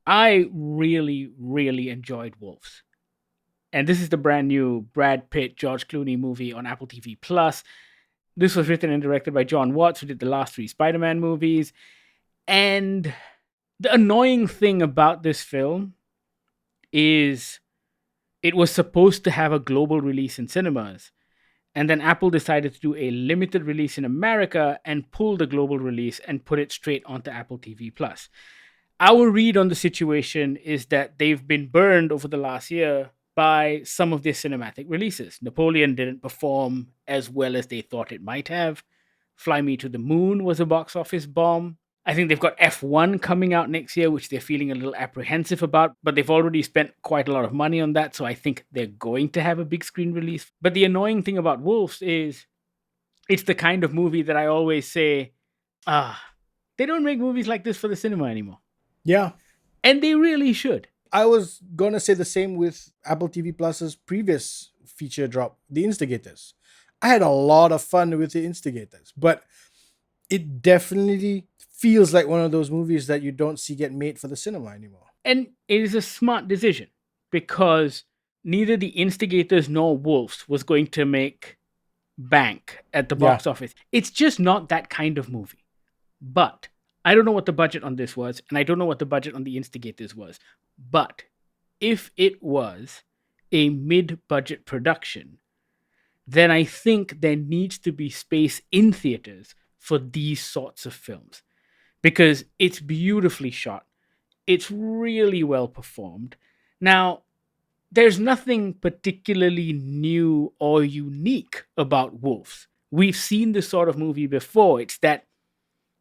I really, really enjoyed Wolves. And this is the brand new Brad Pitt, George Clooney movie on Apple TV Plus. This was written and directed by Jon Watts, who did the last three Spider-Man movies. And the annoying thing about this film is it was supposed to have a global release in cinemas. And then Apple decided to do a limited release in America and pull the global release and put it straight onto Apple TV Plus. Our read on the situation is that they've been burned over the last year by some of their cinematic releases. Napoleon didn't perform as well as they thought it might have. Fly Me to the Moon was a box office bomb. I think they've got F1 coming out next year, which they're feeling a little apprehensive about, but they've already spent quite a lot of money on that, so I think they're going to have a big screen release. But the annoying thing about Wolves is it's the kind of movie that I always say, they don't make movies like this for the cinema anymore. Yeah. And they really should. I was going to say the same with Apple TV Plus's previous feature drop, The Instigators. I had a lot of fun with The Instigators, but it definitely feels like one of those movies that you don't see get made for the cinema anymore. And it is a smart decision because neither The Instigators nor Wolves was going to make bank at the box office. It's just not that kind of movie. But I don't know what the budget on this was, and I don't know what the budget on The Instigators was. But if it was a mid-budget production, then I think there needs to be space in theaters for these sorts of films. Because it's beautifully shot. It's really well performed. Now, there's nothing particularly new or unique about Wolves. We've seen this sort of movie before. It's that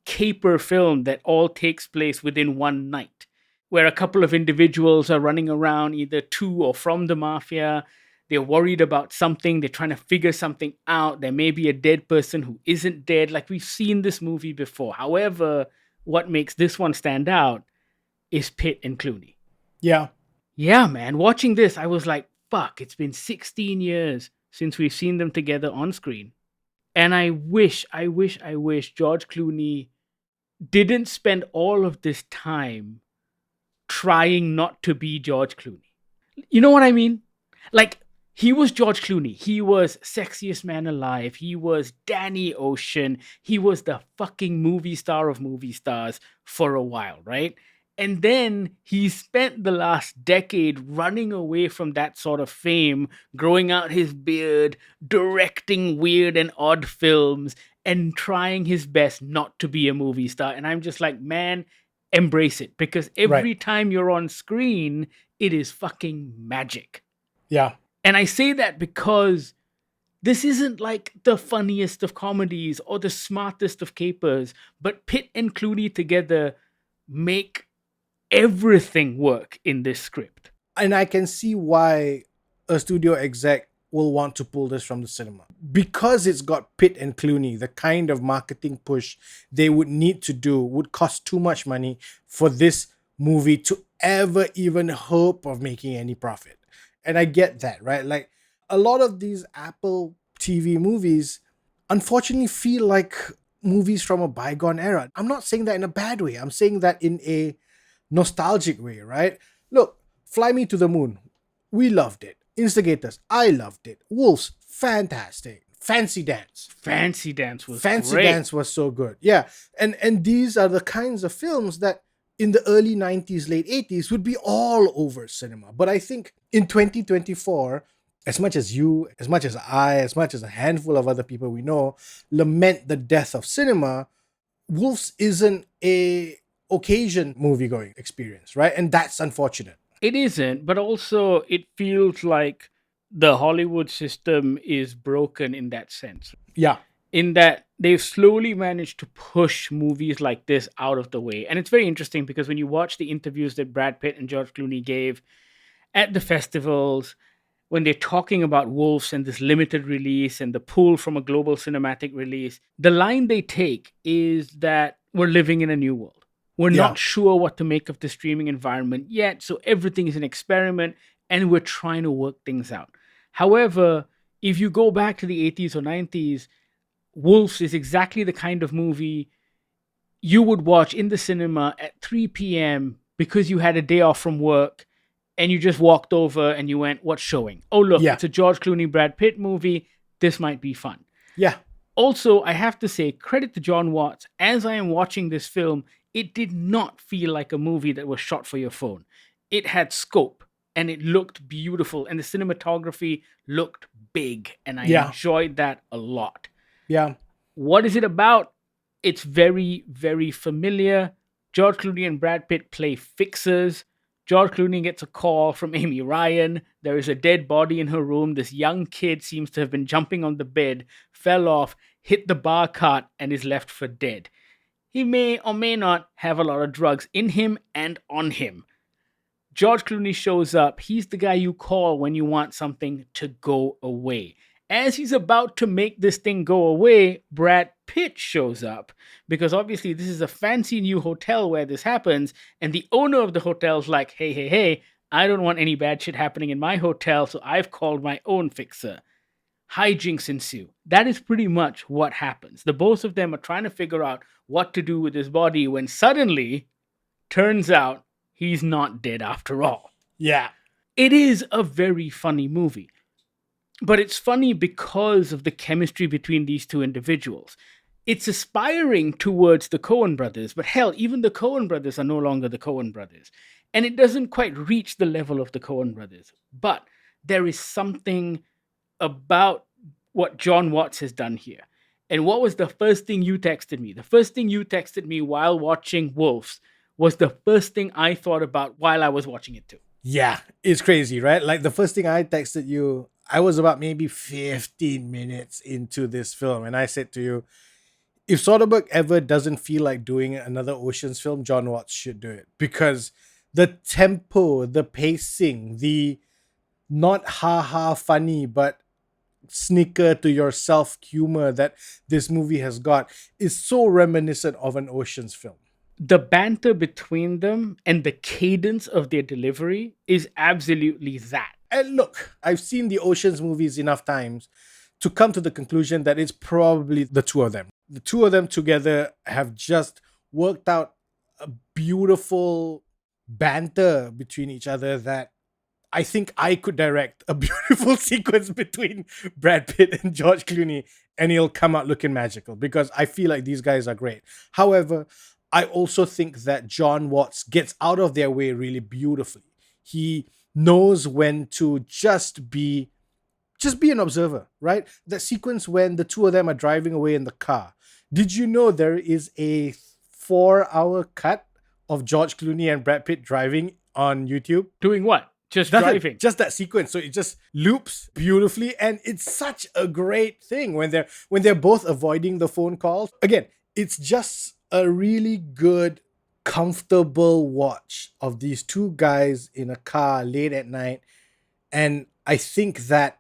caper film that all takes place within one night, where a couple of individuals are running around either to or from the mafia. They're worried about something. They're trying to figure something out. There may be a dead person who isn't dead. Like, we've seen this movie before. However, what makes this one stand out is Pitt and Clooney. Yeah. Yeah, man. Watching this, I was like, fuck, it's been 16 years since we've seen them together on screen. And I wish George Clooney didn't spend all of this time trying not to be George Clooney. You know what I mean? Like, he was George Clooney. He was sexiest man alive. He was Danny Ocean. He was the fucking movie star of movie stars for a while, right? And then he spent the last decade running away from that sort of fame, growing out his beard, directing weird and odd films, and trying his best not to be a movie star. And I'm just like, man, embrace it. Because every time you're on screen, it is fucking magic. Yeah. And I say that because this isn't like the funniest of comedies or the smartest of capers, but Pitt and Clooney together make everything work in this script. And I can see why a studio exec will want to pull this from the cinema. Because it's got Pitt and Clooney, the kind of marketing push they would need to do would cost too much money for this movie to ever even hope of making any profit. And I get that, right? Like, a lot of these Apple TV movies unfortunately feel like movies from a bygone era. I'm not saying that in a bad way. I'm saying that in a nostalgic way, right? Look, Fly Me to the Moon. We loved it. Instigators. I loved it. Wolves. Fantastic. Fancy Dance. Fancy Dance was Fancy great. Dance was so good. Yeah. And these are the kinds of films that in the early 90s, late 80s would be all over cinema. But I think in 2024, as much as you, as much as I, as much as a handful of other people we know lament the death of cinema, Wolves isn't a occasion movie-going experience, right? And that's unfortunate. It isn't, but also it feels like the Hollywood system is broken in that sense. Yeah. In that they've slowly managed to push movies like this out of the way. And it's very interesting because when you watch the interviews that Brad Pitt and George Clooney gave at the festivals, when they're talking about Wolves and this limited release and the pull from a global cinematic release, the line they take is that we're living in a new world. We're not sure what to make of the streaming environment yet, so everything is an experiment and we're trying to work things out. However, if you go back to the 80s or 90s, Wolves is exactly the kind of movie you would watch in the cinema at 3 p.m. because you had a day off from work and you just walked over and you went, what's showing? Oh, look, Yeah. it's a George Clooney, Brad Pitt movie. This might be fun. Yeah. Also, I have to say, credit to Jon Watts. As I am watching this film, it did not feel like a movie that was shot for your phone. It had scope and it looked beautiful and the cinematography looked big. And I enjoyed that a lot. Yeah. What is it about? It's very, very familiar. George Clooney and Brad Pitt play fixers. George Clooney gets a call from Amy Ryan. There is a dead body in her room. This young kid seems to have been jumping on the bed, fell off, hit the bar cart, and is left for dead. He may or may not have a lot of drugs in him and on him. George Clooney shows up. He's the guy you call when you want something to go away. As he's about to make this thing go away, Brad Pitt shows up because obviously this is a fancy new hotel where this happens, and the owner of the hotel's like, hey, I don't want any bad shit happening in my hotel, so I've called my own fixer. Hijinks ensue. That is pretty much what happens. The both of them are trying to figure out what to do with his body when suddenly, turns out, he's not dead after all. Yeah. It is a very funny movie. But it's funny because of the chemistry between these two individuals. It's aspiring towards the Coen brothers, but hell, even the Coen brothers are no longer the Coen brothers. And it doesn't quite reach the level of the Coen brothers. But there is something about what Jon Watts has done here. And what was the first thing you texted me? The first thing you texted me while watching Wolves was the first thing I thought about while I was watching it too. Yeah, it's crazy, right? Like the first thing I texted you, I was about maybe 15 minutes into this film, and I said to you, if Soderbergh ever doesn't feel like doing another Oceans film, Jon Watts should do it. Because the tempo, the pacing, the not ha-ha funny, but snicker to yourself humor that this movie has got is so reminiscent of an Oceans film. The banter between them and the cadence of their delivery is absolutely that. And look, I've seen the Oceans movies enough times to come to the conclusion that it's probably the two of them. The two of them together have just worked out a beautiful banter between each other that I think I could direct a beautiful sequence between Brad Pitt and George Clooney and it'll come out looking magical because I feel like these guys are great. However, I also think that Jon Watts gets out of their way really beautifully. He knows when to just be an observer, right? That sequence when the two of them are driving away in the car. Did you know there is a 4-hour cut of George Clooney and Brad Pitt driving on YouTube? Doing what? Just driving. Just that sequence. So it just loops beautifully. And it's such a great thing when they're both avoiding the phone calls. Again, it's just a really good, comfortable watch of these two guys in a car late at night. And I think that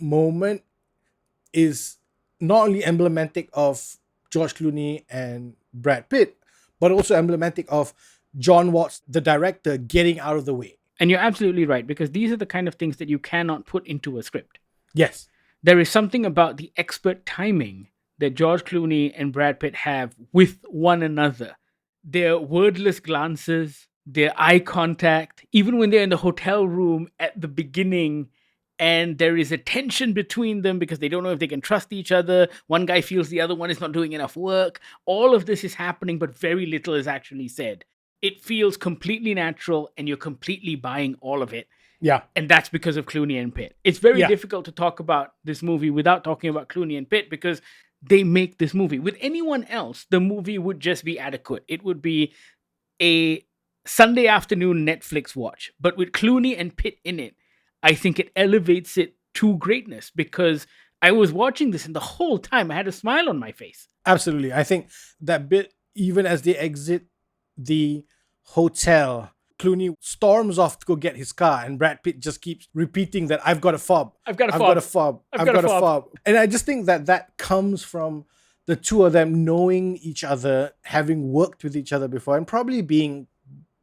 moment is not only emblematic of George Clooney and Brad Pitt, but also emblematic of Jon Watts, the director, getting out of the way. And you're absolutely right, because these are the kind of things that you cannot put into a script. Yes. There is something about the expert timing that George Clooney and Brad Pitt have with one another. Their wordless glances, their eye contact, even when they're in the hotel room at the beginning and there is a tension between them because they don't know if they can trust each other. One guy feels the other one is not doing enough work. All of this is happening, but very little is actually said. It feels completely natural and you're completely buying all of it. Yeah. And that's because of Clooney and Pitt. It's very difficult to talk about this movie without talking about Clooney and Pitt because they make this movie. With anyone else, the movie would just be adequate. It would be a Sunday afternoon Netflix watch. But with Clooney and Pitt in it, I think it elevates it to greatness because I was watching this and the whole time I had a smile on my face. Absolutely. I think that bit, even as they exit the hotel, Clooney storms off to go get his car and Brad Pitt just keeps repeating that I've got a fob. I've got a fob. And I just think that comes from the two of them knowing each other, having worked with each other before, and probably being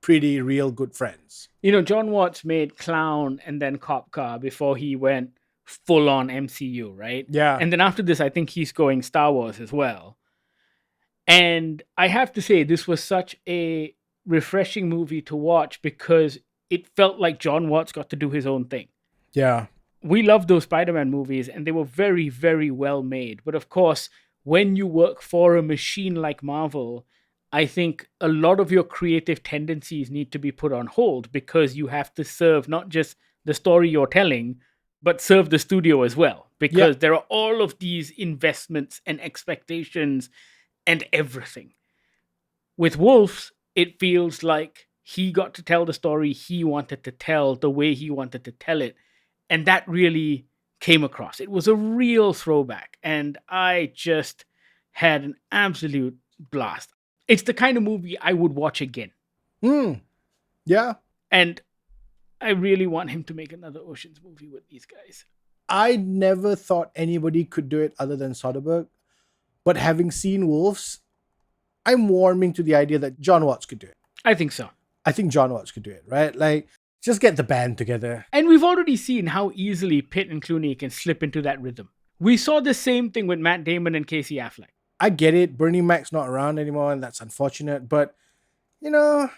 pretty real good friends. You know, Jon Watts made Clown and then Cop Car before he went full on MCU, right? Yeah. And then after this, I think he's going Star Wars as well. And I have to say, this was such a refreshing movie to watch because it felt like Jon Watts got to do his own thing. Yeah. We love those Spider-Man movies and they were very, very well made. But of course, when you work for a machine like Marvel, I think a lot of your creative tendencies need to be put on hold because you have to serve not just the story you're telling, but serve the studio as well. Because there are all of these investments and expectations and everything. With Wolves, it feels like he got to tell the story he wanted to tell the way he wanted to tell it. And that really came across. It was a real throwback. And I just had an absolute blast. It's the kind of movie I would watch again. Yeah. And I really want him to make another Oceans movie with these guys. I never thought anybody could do it other than Soderbergh. But having seen Wolves, I'm warming to the idea that Jon Watts could do it. I think so. I think Jon Watts could do it, right? Like, just get the band together. And we've already seen how easily Pitt and Clooney can slip into that rhythm. We saw the same thing with Matt Damon and Casey Affleck. I get it. Bernie Mac's not around anymore, and that's unfortunate. But, you know,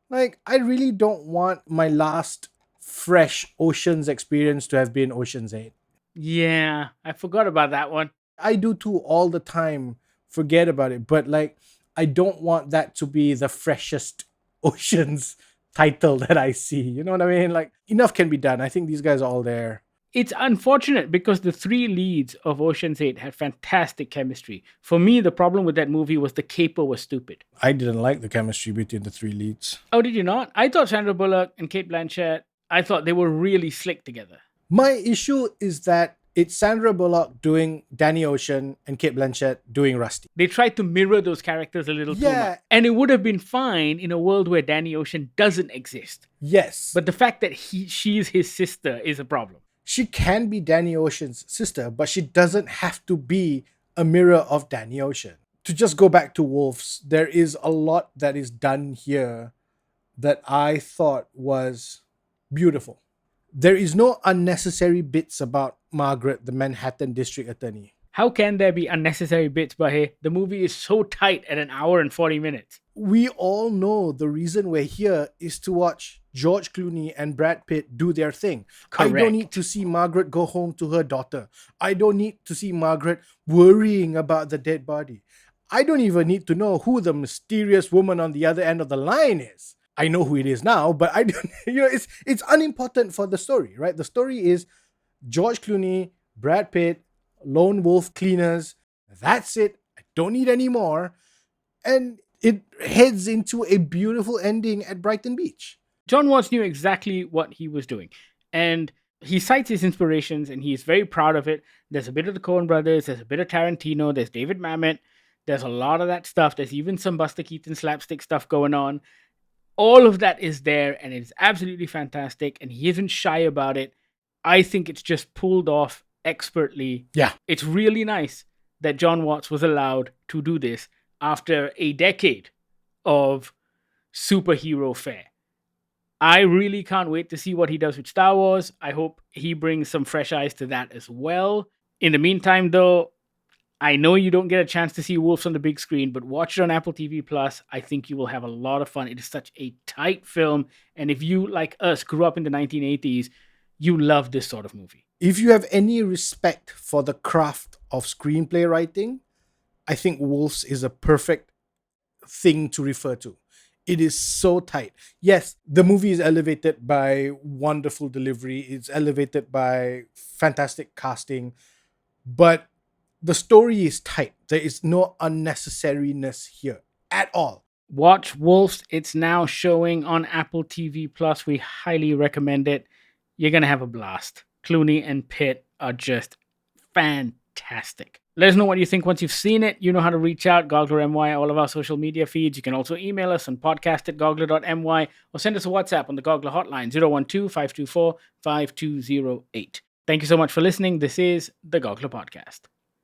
like, I really don't want my last fresh Oceans experience to have been Ocean's 8. Yeah, I forgot about that one. I do too all the time. Forget about it. But, like, I don't want that to be the freshest Oceans title that I see. You know what I mean? Like, enough can be done. I think these guys are all there. It's unfortunate because the three leads of Ocean's 8 had fantastic chemistry. For me, the problem with that movie was the caper was stupid. I didn't like the chemistry between the three leads. Oh, did you not? I thought Sandra Bullock and Cate Blanchett, I thought they were really slick together. My issue is that it's Sandra Bullock doing Danny Ocean and Cate Blanchett doing Rusty. They tried to mirror those characters a little too much. And it would have been fine in a world where Danny Ocean doesn't exist. Yes. But the fact that she's his sister is a problem. She can be Danny Ocean's sister, but she doesn't have to be a mirror of Danny Ocean. To just go back to Wolves, there is a lot that is done here that I thought was beautiful. There is no unnecessary bits about Margaret, the Manhattan District Attorney. How can there be unnecessary bits, Bahir? The movie is so tight at an hour and 40 minutes. We all know the reason we're here is to watch George Clooney and Brad Pitt do their thing. Correct. I don't need to see Margaret go home to her daughter. I don't need to see Margaret worrying about the dead body. I don't even need to know who the mysterious woman on the other end of the line is. I know who it is now, but I don't, it's unimportant for the story, right? The story is George Clooney, Brad Pitt, lone wolf cleaners. That's it. I don't need any more. And it heads into a beautiful ending at Brighton Beach. Jon Watts knew exactly what he was doing. And he cites his inspirations and he's very proud of it. There's a bit of the Coen brothers, there's a bit of Tarantino, there's David Mamet, there's a lot of that stuff. There's even some Buster Keaton slapstick stuff going on. All of that is there and it's absolutely fantastic and he isn't shy about it. I think it's just pulled off expertly. Yeah. It's really nice that Jon Watts was allowed to do this after a decade of superhero fare. I really can't wait to see what he does with Star Wars. I hope he brings some fresh eyes to that as well. In the meantime, though, I know you don't get a chance to see Wolves on the big screen, but watch it on Apple TV+. I think you will have a lot of fun. It is such a tight film. And if you, like us, grew up in the 1980s, you love this sort of movie. If you have any respect for the craft of screenplay writing, I think Wolves is a perfect thing to refer to. It is so tight. Yes, the movie is elevated by wonderful delivery. It's elevated by fantastic casting. But the story is tight. There is no unnecessariness here at all. Watch Wolves. It's now showing on Apple TV+. We highly recommend it. You're going to have a blast. Clooney and Pitt are just fantastic. Let us know what you think once you've seen it. You know how to reach out, Goggler MY, all of our social media feeds. You can also email us on podcast@goggler.my or send us a WhatsApp on the Goggler hotline, 012-524-5208. Thank you so much for listening. This is the Goggler Podcast.